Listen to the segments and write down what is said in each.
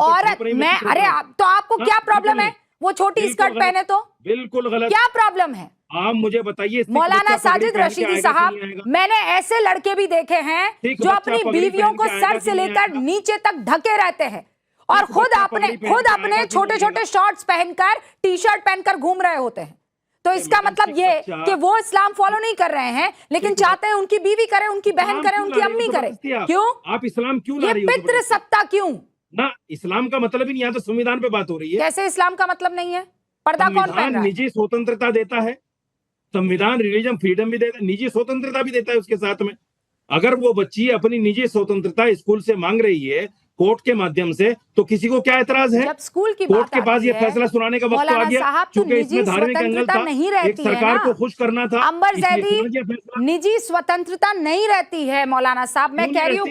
औरत मैं, अरे तो आपको क्या प्रॉब्लम है वो छोटी स्कर्ट पहने? तो बिल्कुल गलत, क्या प्रॉब्लम है? आप मुझे बताइए। मौलाना साजिद रशीदी साहब, मैंने ऐसे लड़के भी देखे हैं जो अपनी बीवियों को सर से लेकर नीचे तक ढके रहते हैं और खुद अपने छोटे छोटे शॉर्ट्स पहनकर, टी शर्ट पहनकर घूम रहे होते हैं। तो इसका मतलब ये कि वो इस्लाम फॉलो नहीं कर रहे हैं, लेकिन चाहते हैं उनकी बीवी करे, उनकी बहन करे, उनकी अम्मी करे। क्यों? आप इस्लाम क्यों ये पितृ सत्ता क्यों? ना, इस्लाम का मतलब ही नहीं, यहाँ तो संविधान पे बात हो रही है। कैसे इस्लाम का मतलब नहीं है? पर्दा कौन पहन रहा है? निजी स्वतंत्रता देता है संविधान, रिलीजन फ्रीडम भी देता है, निजी स्वतंत्रता भी देता है उसके साथ में। अगर वो बच्ची अपनी निजी स्वतंत्रता स्कूल से मांग रही है कोर्ट के माध्यम से, तो किसी को क्या एतराज है? जब स्कूल की कोर्ट के पास ये फैसला सुनाने का वक्त आ गया, क्योंकि इसमें धार्मिक एंगल था, नहीं रहती एक सरकार को खुश करना था। अंबर जैदी, निजी स्वतंत्रता नहीं रहती है मौलाना साहब। मैं कह रही हूँ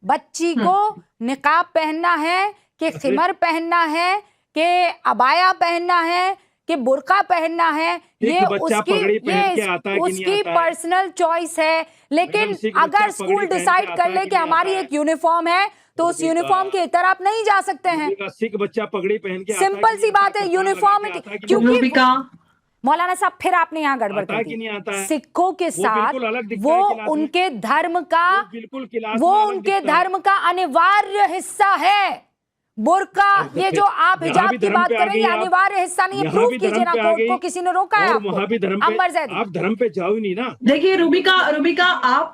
बच्ची को निकाब पहनना है कि खिमर पहनना है कि अबाया पहनना है कि बुर्का पहनना है, ये उसकी पर्सनल चॉइस है। लेकिन अगर स्कूल डिसाइड कर ले कि हमारी एक यूनिफॉर्म है, तो उस यूनिफॉर्म के इतर आप नहीं जा सकते हैं। सिख बच्चा पगड़ी पहन के, सिंपल सी बात है, यूनिफॉर्मिटी। क्योंकि मौलाना साहब फिर आपने यहाँ गड़बड़ कर दी। सिखों के साथ वो उनके धर्म का अनिवार्य हिस्सा है। बुर्का, ये जो आप हिजाब की बात करें, ये अनिवार्य हिस्सा नहीं है। प्रूफ कीजिए ना, कोर्ट को किसी ने रोका है आपको? आप धर्म पे जाओ ही नहीं ना। देखिए रूबिका, आप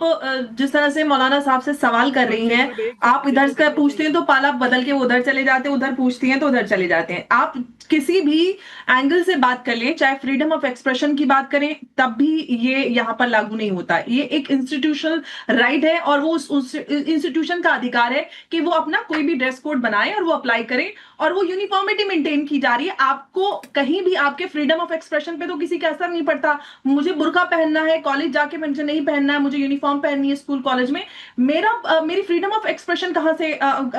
जिस तरह से मौलाना साहब से सवाल कर रही हैं, आप इधर से पूछते हैं तो पाला बदल के वो उधर चले जाते हैं, उधर पूछती हैं तो उधर चले जाते हैं। आप किसी भी एंगल से बात कर लें, चाहे फ्रीडम ऑफ एक्सप्रेशन की बात करें, तब भी ये यहाँ पर लागू नहीं होता। ये एक इंस्टीट्यूशनल राइट है और वो उस इंस्टीट्यूशन का अधिकार है कि वो अपना कोई भी ड्रेस कोड बनाए और वो अप्लाई करें, और वो यूनिफॉर्मिटी मेंटेन की जा रही है। आपको कहीं भी आपके फ्रीडम ऑफ एक्सप्रेशन पे तो किसी का असर नहीं पड़ता। मुझे बुर्का पहनना है, कॉलेज जाके मुझे नहीं पहनना है, मुझे यूनिफॉर्म पहननी है स्कूल कॉलेज में, मेरी फ्रीडम ऑफ एक्सप्रेशन कहां से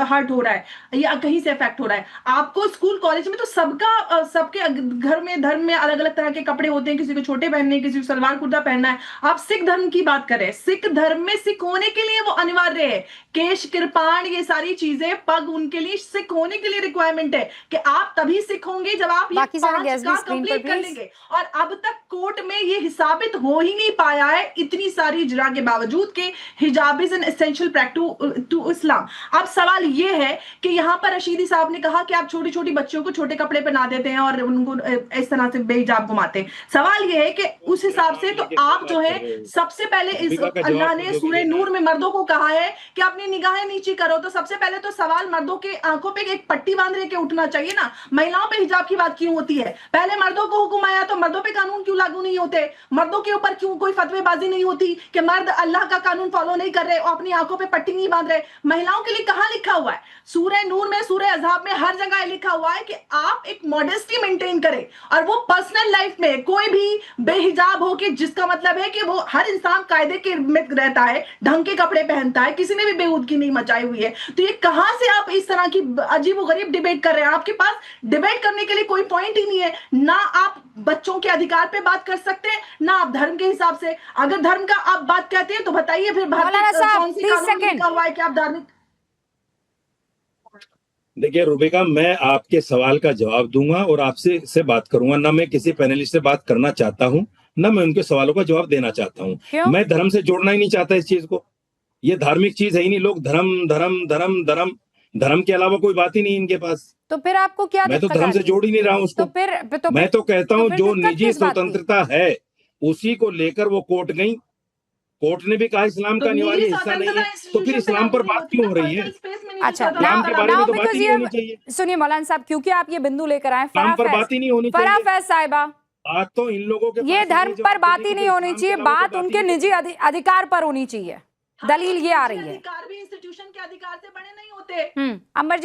हर्ट हो रहा है या कहीं से इफेक्ट हो रहा है? आपको स्कूल कॉलेज में तो सबके घर में धर्म में अलग अलग तरह के कपड़े होते हैं, किसी को छोटे पहनने, किसी को सलवार कुर्ता पहनना है। आप सिख धर्म की बात करें, सिख धर्म में सिख होने के लिए वो अनिवार्य है, केश कृपाण ये सारी चीजें, पग उनके लिए सिख होने के लिए रिक्वायरमेंट है कि आप तभी सिख होंगे जब आप ये 5 का कंप्लीट कर लेंगे। और अब तक कोर्ट में ये साबित हो ही नहीं पाया है, इतनी सारी इजरा के बावजूद के hijab is an essential practice to Islam. अब सवाल ये है कि यहाँ पर रशीदी साहब ने कहा कि आप छोटी छोटी बच्चियों को छोटे कपड़े पहना देते हैं और उनको इस तरह से बेहिजाब घुमाते हैं। सवाल ये है कि उस हिसाब से तो आप जो है, सबसे पहले इस अल्लाह ने सूरह नूर में मर्दों को कहा है कि अपनी निगाहें नीची करो, तो सबसे पहले तो सवाल मर्दों के आंखों पे एक पट्टी बांध के उठना चाहिए ना। महिलाओं पे हिजाब की बात क्यों होती है? पहले मर्दों को हुक्म आया तो मर्दों पे कानून क्यों लागू नहीं होते? मर्दों के ऊपर क्यों कोई फतवेबाजी नहीं होती कि मर्द अल्लाह का कानून फॉलो नहीं कर रहे और अपनी आंखों पे पट्टी नहीं बांध रहे? महिलाओं के लिए कहां लिखा हुआ है? सूरह नूर में, सूरह अज़ाब में, हर जगह लिखा हुआ है कि आप एक मॉडेस्टी मेंटेन करें, और वो पर्सनल लाइफ में कोई भी बेहिजाब हो, कि जिसका मतलब है कि वो हर इंसान कायदे के में रहता है, ढंग के कपड़े पहनता है, किसी ने भी बेहूदगी नहीं मचाई हुई है। तो ये कहां से आप इस तरह की अजीबोगरीब डिबेट कर रहे हैं? आपके पास डिबेट करने के लिए कोई पॉइंट ही नहीं है। ना आप बच्चों के अधिकार पे बात कर सकते हैं, ना आप धर्म के हिसाब से। अगर धर्म का आप बात कहते हैं तो बताइए फिर भारतीय कौन सी कानून लिखा हुआ है कि आप धार्मिक? देखिए रूबिका, मैं आपके सवाल का जवाब दूंगा और आपसे से बात करूंगा। ना मैं किसी पैनलिस्ट से बात करना चाहता हूं, ना मैं उनके सवालों का जवाब देना चाहता हूं। मैं धर्म से जोड़ना ही नहीं चाहता इस चीज को। ये धार्मिक चीज है ही नहीं। लोग धर्म धर्म धर्म धर्म धर्म के अलावा कोई बात ही नहीं इनके पास। तो फिर आपको क्या? मैं तो धर्म से जोड़ ही नहीं रहा हूं उसको। मैं तो कहता हूं जो निजी स्वतंत्रता है उसी को लेकर वो कोर्ट गई। कोर्ट ने भी कहा इस्लाम का अनिवार्य हिस्सा नहीं है, तो फिर इस्लाम पर बात क्यों हो रही है? अच्छा, इस्लाम के बारे में तो बात ही नहीं होनी चाहिए। सुनिए मौलाना साहब, क्योंकि आप ये बिंदु लेकर आए, इस्लाम पर बात ही नहीं होनी चाहिए। फराफैज साहिबा, आज तो इन लोगों के ये धर्म पर बात ही नहीं होनी चाहिए, बात उनके निजी अधिकार पर होनी चाहिए। दलील ये आ रही है, अधिकार भी इंस्टीट्यूशन के अधिकार से बड़े नहीं होते। अमर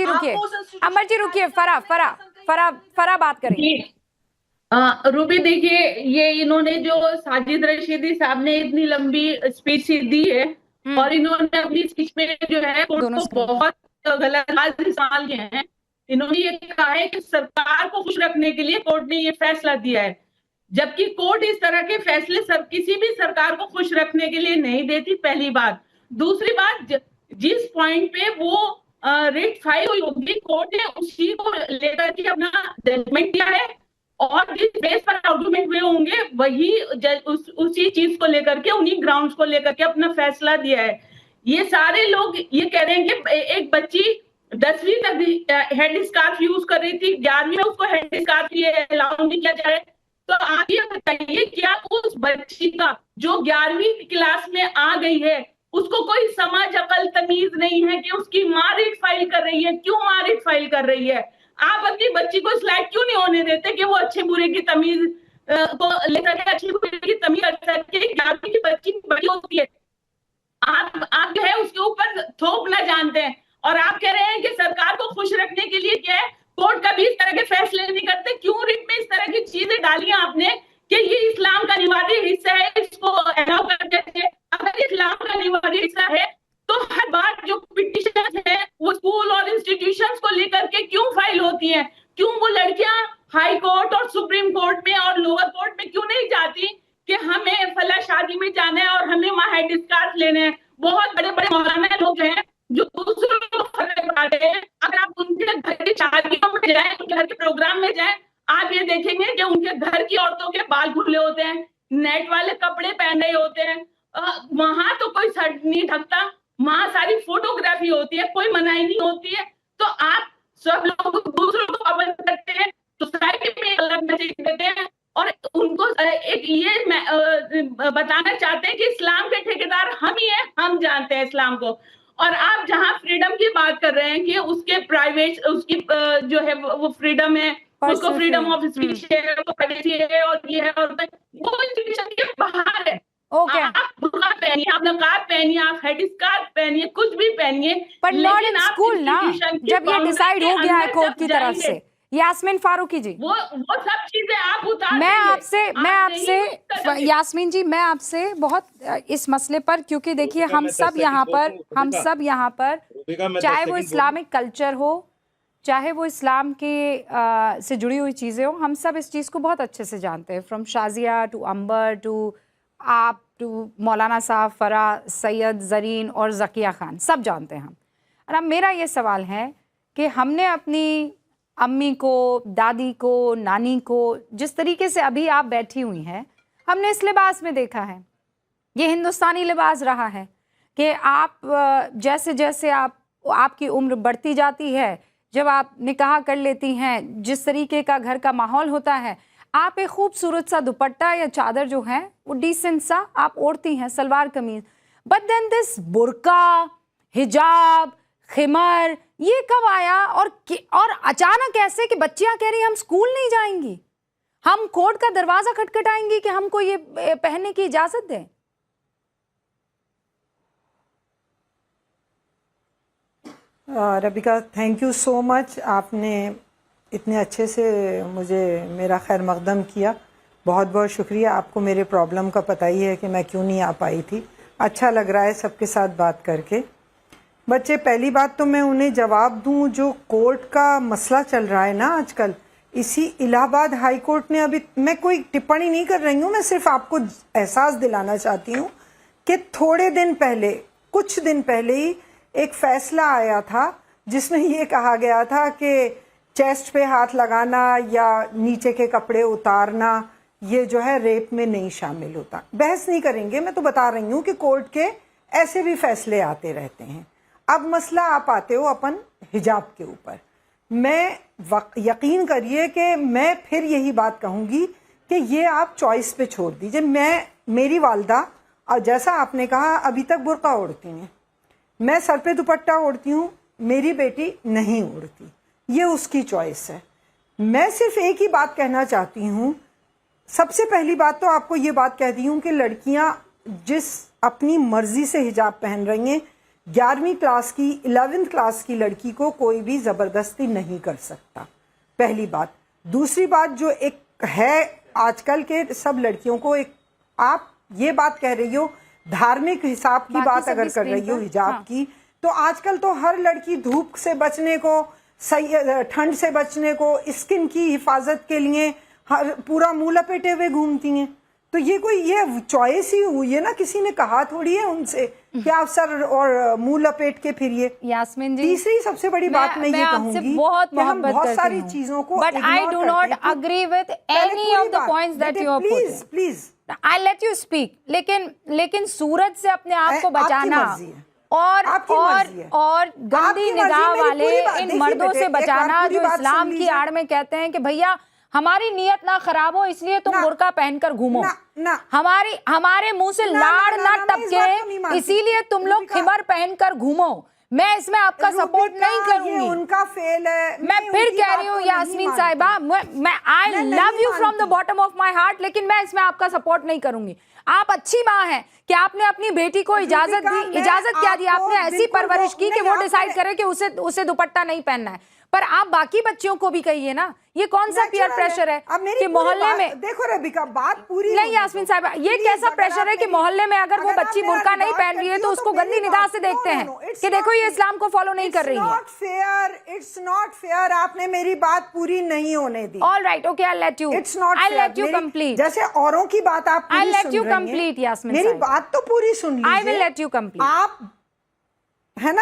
जी रुकिए, फरा बात करेंगे। रूबी देखिए, ये इन्होंने जो साजिद रशीदी साहब ने इतनी लंबी स्पीच दी है और इन्होंने अपनी स्पीच में जो है कोर्ट को बहुत गलत इस्तेमाल किए हैं। इन्होंने ये कहा है कि सरकार को खुश रखने के लिए कोर्ट ने ये फैसला दिया है, जबकि कोर्ट इस तरह के फैसले किसी भी सरकार को खुश रखने के लिए नहीं देती, पहली बात। दूसरी बात, जिस पॉइंट पे वो रेट फाइल हुई होगी, कोर्ट ने उसी को लेकर के अपना जजमेंट दिया है और जिस बेस पर आर्गुमेंट हुए होंगे वही उसी चीज को लेकर के, उन्हीं ग्राउंड्स को लेकर के अपना फैसला दिया है। ये सारे लोग ये कह रहे हैं कि एक बच्ची 10वीं तक हेड स्कार्फ यूज कर रही थी, 11वीं में उसको हेड स्कार्फ अलाउ नहीं किया जा रहा है। तो आप ये बताइए, क्या उस बच्ची का जो 11वीं क्लास में आ गई है उसको कोई समझ अकल तमीज नहीं है कि उसकी माँ रेट फाइल कर रही है? क्यों माँ रेट फाइल कर रही है? आप अपनी बच्ची को स्लाइड क्यों नहीं होने देते कि वो अच्छे बुरे की तमीज को लेकर के अच्छी बुरे की तमीज कर सके? 11वीं की बच्ची बड़ी होती है, आप जो है उसके ऊपर थोपना जानते हैं और आप कह रहे हैं कि सरकार को खुश रखने के लिए क्या है कोर्ट कभी इस तरह के फैसले नहीं करते। क्यों रिट में इस तरह की चीजें डाली आपने कि ये इस्लाम का अनिवार्य हिस्सा है, इसको अलाउ करते थे? अगर इस्लाम का अनिवार्य हिस्सा है तो हर बार जो पिटीशन है वो स्कूल और इंस्टीट्यूशंस को लेकर के क्यों फाइल होती है? क्यों वो लड़कियां हाई कोर्ट और सुप्रीम कोर्ट में और लोअर कोर्ट में क्यों नहीं जाती कि हमें फला शादी में जाना है और हमें वहां हेड स्कार्फ लेने हैं? बहुत बड़े बड़े मौलाना लोग हैं जो दूसरों को फर्क पड़ते हैं। अगर आप उनके घर की शादियों में जाए, उनके घर के प्रोग्राम में जाए, आप ये देखेंगे कि उनके घर की औरतों के बाल खुले होते हैं, नेट वाले कपड़े पहन रहे होते हैं, वहां तो कोई सर नहीं ढकता, वहां सारी फोटोग्राफी होती है, कोई मनाही नहीं होती है। तो आप सब लोग दूसरों को पाबंद करते हैं, सोसाइटी में अलग मैसेज देते हैं और उनको एक ये बताना चाहते हैं कि इस्लाम के ठेकेदार हम ही हैं, हम जानते हैं इस्लाम को। और आप जहां फ्रीडम की बात कर रहे हैं कि उसके प्राइवेट उसकी जो है वो फ्रीडम है, उसको फ्रीडम ऑफ स्पीच है, वो प्राइवेसी है और ये है और वो इंस्टीट्यूशन के बाहर है। ओके, आप बुर्का पहनिए, आप नकाब पहनिए, आप हेड स्कार्फ पहनिए, कुछ भी पहनिए, पर नॉट इन स्कूल ना, जब ये डिसाइड हो गया है कोर्ट की तरफ से। यास्मीन फारूकी जी, वो सब चीजें आप उतार मैं आपसे यास्मीन जी, मैं आपसे बहुत इस मसले पर, क्योंकि देखिए हम सब यहाँ पर चाहे वो इस्लामिक कल्चर हो, चाहे वो इस्लाम के से जुड़ी हुई चीज़ें हो, हम सब इस चीज़ को बहुत अच्छे से जानते हैं। From Shazia to Amber to AAP to मौलाना साहब, फरा, सैयद, जरीन और ज़किया खान, सब जानते हैं हम। और अब मेरा ये सवाल है कि हमने अपनी अम्मी को, दादी को, नानी को जिस तरीके से अभी आप बैठी हुई हैं, हमने इस लिबास में देखा है, ये हिंदुस्तानी लिबास रहा है कि आप जैसे जैसे आपकी उम्र बढ़ती जाती है, जब आप निकाह कर लेती हैं, जिस तरीके का घर का माहौल होता है, आप एक खूबसूरत सा दुपट्टा या चादर जो है वो डिसेंट सा आप ओढ़ती हैं, salwar kameez. But then this बुर्का, हिजाब, खिमर, ये कब आया? और अचानक ऐसे कि बच्चियां कह रही हम स्कूल नहीं जाएंगी, हम कोर्ट का दरवाजा खटखटाएंगी कि हमको ये पहनने की इजाजत दें। Rabika, thank you so much, आपने इतने अच्छे से मुझे मेरा खैर मकदम किया, बहुत बहुत शुक्रिया। आपको मेरे प्रॉब्लम का पता ही है कि मैं क्यों नहीं आ पाई थी। अच्छा लग रहा है सबके साथ बात करके। बच्चे, पहली बात तो मैं उन्हें जवाब दूं, जो कोर्ट का मसला चल रहा है ना आजकल, इसी इलाहाबाद हाई कोर्ट ने अभी, मैं कोई टिप्पणी नहीं कर रही हूँ, मैं सिर्फ आपको एहसास दिलाना चाहती हूँ कि थोड़े दिन पहले, कुछ दिन पहले ही एक फैसला आया था जिसमें ये कहा गया था कि चेस्ट पे हाथ लगाना या नीचे के कपड़े उतारना ये जो है रेप में नहीं शामिल होता। बहस नहीं करेंगे, मैं तो बता रही हूँ कि कोर्ट के ऐसे भी फैसले आते रहते हैं। अब मसला आप आते हो अपन हिजाब के ऊपर। मैं यकीन करिए कि मैं फिर यही बात कहूँगी कि ये आप चॉइस पे छोड़ दीजिए। मेरी वालदा, और जैसा आपने कहा, अभी तक बुर्का ओढ़ती हैं, मैं सर पे दुपट्टा ओढ़ती हूँ, मेरी बेटी नहीं ओढ़ती, ये उसकी चॉइस है। मैं सिर्फ एक ही बात कहना चाहती हूँ। सबसे पहली बात तो आपको ये बात कह दी हूँ कि लड़कियाँ जिस अपनी मर्जी से हिजाब पहन रही हैं, 11वीं क्लास की, 11th क्लास की लड़की को कोई भी ज़बरदस्ती नहीं कर सकता, पहली बात। दूसरी बात जो एक है, आजकल के सब लड़कियों को एक, आप ये बात कह रही हो धार्मिक हिसाब की बात अगर कर रही हो हिजाब की, तो आजकल तो हर लड़की धूप से बचने को, ठंड से बचने को, स्किन की हिफाजत के लिए हर पूरा मुंह लपेटे हुए घूमती हैं। तो ये कोई ये चॉइस ही हुई है ना, किसी ने कहा थोड़ी है उनसे कि आप सर और मुंह लपेट के फिरिए। यास्मीन जी, तीसरी सबसे बड़ी बात मैं ये आपसे कहूंगी बहुत कि हम मोहब्बत बहुत करती सारी हूँ, चीजों को but I do not agree with any of the points that you have please put. Please I let you speak, लेकिन सूरज से अपने आप को आपकी बचाना मर्जी है। और आपकी और मर्जी है। और गंदी आपकी मर्जी, निगाह मेरी वाले पूरी बात- इन देखिए मर्दों बेटे, से एक बार बचाना पूरी जो बात इस्लाम सुन की लीजिए। आड़ में कहते हैं कि भैया हमारी नियत ना खराब हो इसलिए तुम ना, बुर्का पहनकर घूमो, ना, हमारे मुंह से ना, लाड़ ना, ना ना, मैं इस बात को नहीं टपके मानती। इसीलिए तुम लोग रूबिका- खिमर पहनकर घूमो। मैं इसमें आपका सपोर्ट रूबिका, नहीं ये करूंगी। उनका फेल है। मैं फिर उनकी कह बात रही हूँ को नहीं यास्मीन मानती। साहिबा, मैं आई मैं लव नहीं यू फ्रॉम द मानती। बॉटम ऑफ माय हार्ट, लेकिन मैं इसमें आपका सपोर्ट नहीं करूंगी। आप अच्छी माँ हैं कि आपने अपनी बेटी को इजाजत रूबिका, दी। मैं इजाजत क्या दी? आपको आपने ऐसी बिल्कुल परवरिश की कि नहीं, वो डिसाइड आपने- करे कि उसे दुपट्टा नहीं पहनना है, पर आप बाकी बच्चियों को भी कहिए ना। ये कौन सा पीयर Natural प्रेशर है अब मेरी कि पूरी मोहल्ले बात- में देखो रबिका, बात पूरी नहीं होने यास्मीन दो। साहिबा, ये Please, कैसा अगर प्रेशर आप है कि मेरी- मोहल्ले में अगर वो अगर आप बच्ची मेरा बुर्का नहीं रिकॉर्ड पहन रही है करती तो हो उसको मेरी गंदी निगाह बात- से देखते No, हैं no, no, it's कि देखो not- ये इस्लाम को फॉलो नहीं कर रही है। It's not fair. आपने मेरी बात पूरी नहीं होने दी। All right, okay, I let you, it's not I fair. Let you complete, जैसे औरों की बात आप आई पूरी लेट सुन यू रही हैं, कंप्लीट यास्मीन मेरी साहिबा, बात तो पूरी सुन लीजिए। I will let you complete. आप है ना